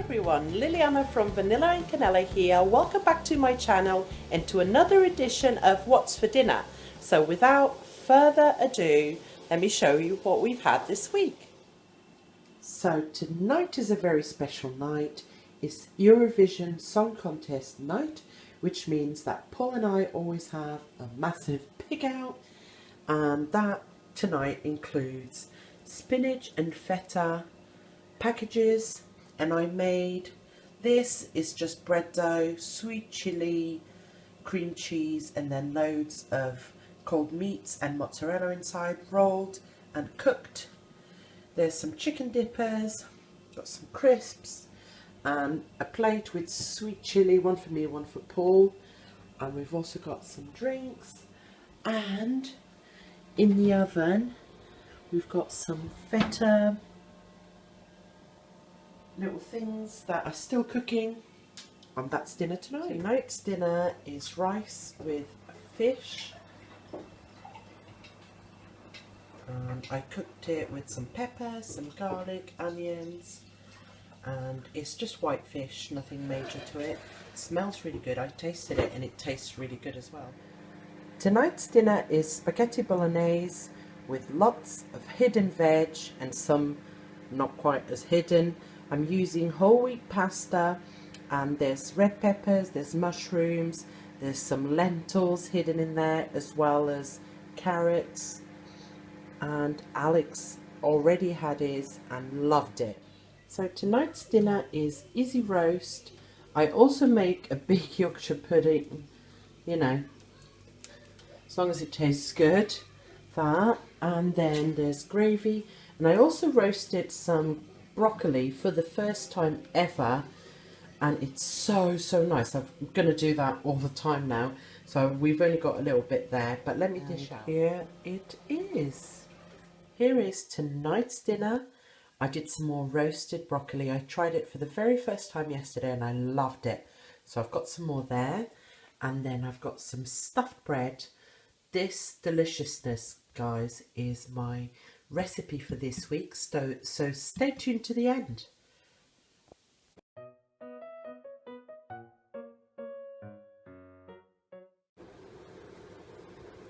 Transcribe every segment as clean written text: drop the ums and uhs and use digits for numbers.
everyone, Liliana from Vanilla Canela here. Welcome back to my channel and to another edition of What's for Dinner. So without further ado, let me show you what we've had this week. So tonight is a very special night. It's Eurovision Song Contest night, which means that Paul and I always have a massive pig out, and that tonight includes spinach and feta packages, and I made this is just bread dough, sweet chili, cream cheese, and then loads of cold meats and mozzarella inside, rolled and cooked. There's some chicken dippers, got some crisps, and a plate with sweet chili, one for me, one for Paul, and we've also got some drinks. And in the oven we've got some feta little things that are still cooking, and that's dinner tonight. Tonight's dinner is rice with fish, and I cooked it with some pepper, some garlic, onions, and it's just white fish, nothing major to it. It smells really good. I tasted it and it tastes really good as well. Tonight's dinner is spaghetti bolognese with lots of hidden veg and some not quite as hidden. I'm using whole wheat pasta, and there's red peppers, there's mushrooms, there's some lentils hidden in there, as well as carrots. And Alex already had his and loved it. So tonight's dinner is easy roast. I also make a big Yorkshire pudding, you know, as long as it tastes good. That, and then there's gravy, and I also roasted some broccoli for the first time ever, and it's so nice. I'm going to do that all the time now, so we've only got a little bit there, but let me dish out. Here it is. Here is tonight's dinner. I did some more roasted broccoli. I tried it for the very first time yesterday and I loved it, so I've got some more there, and then I've got some stuffed bread. This deliciousness, guys, is my recipe for this week, so stay tuned to the end.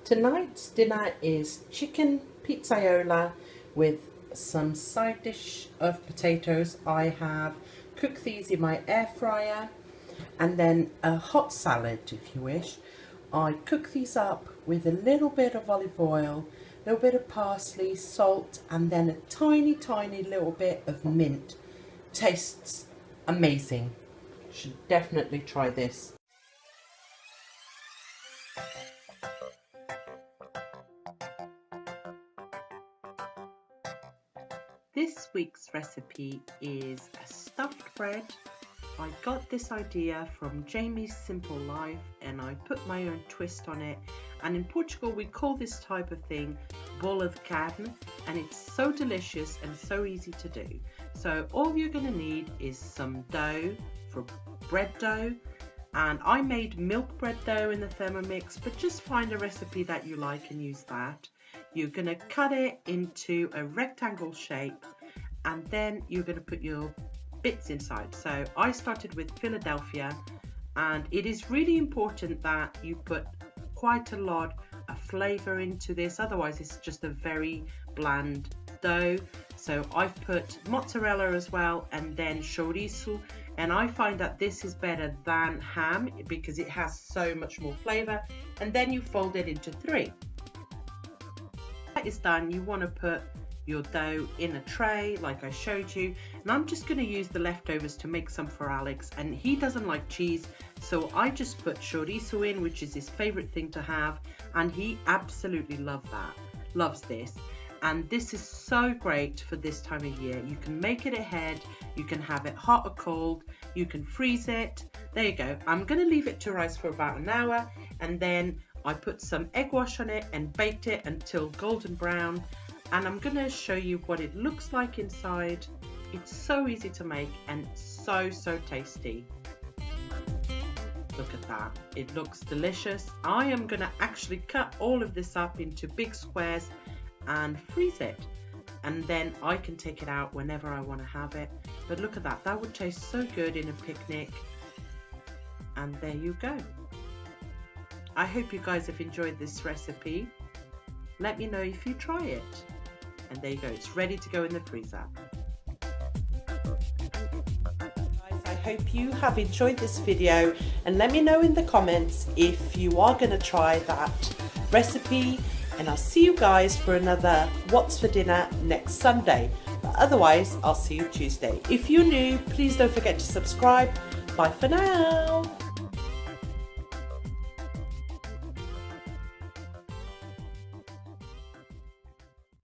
Tonight's dinner is chicken pizzaiola with some side dish of potatoes. I have cooked these in my air fryer, and then a hot salad if you wish. I cook these up with a little bit of olive oil, a little bit of parsley, salt, and then a tiny little bit of mint. Tastes amazing. Should definitely try this. This week's recipe is a stuffed bread. I got this idea from Jamie's Simple Life, and I put my own twist on it. And in Portugal we call this type of thing bola de carne, and it's so delicious and so easy to do. So all you're going to need is some dough for bread dough, and I made milk bread dough in the Thermomix, but just find a recipe that you like and use that. You're going to cut it into a rectangle shape, and then you're going to put your bits inside. So I started with Philadelphia, and it is really important that you put quite a lot of flavour into this, otherwise it's just a very bland dough. So I've put mozzarella as well, and then chorizo, and I find that this is better than ham because it has so much more flavour. And then you fold it into three. That is done. You want to put your dough in a tray like I showed you, and I'm just going to use the leftovers to make some for Alex, and he doesn't like cheese, so I just put chorizo in, which is his favorite thing to have, and he absolutely loves this. And this is so great for this time of year. You can make it ahead, you can have it hot or cold, you can freeze it. There you go. I'm going to leave it to rise for about an hour, and then I put some egg wash on it and baked it until golden brown. And I'm going to show you what it looks like inside. It's so easy to make and so tasty. Look at that, it looks delicious. I am going to actually cut all of this up into big squares and freeze it. and then I can take it out whenever I want to have it. But look at that, that would taste so good in a picnic. And there you go. I hope you guys have enjoyed this recipe. Let me know if you try it. And there you go, it's ready to go in the freezer. I hope you have enjoyed this video, and let me know in the comments if you are going to try that recipe, and I'll see you guys for another What's for Dinner next Sunday. But otherwise, I'll see you Tuesday. If you're new, please don't forget to subscribe. Bye for now.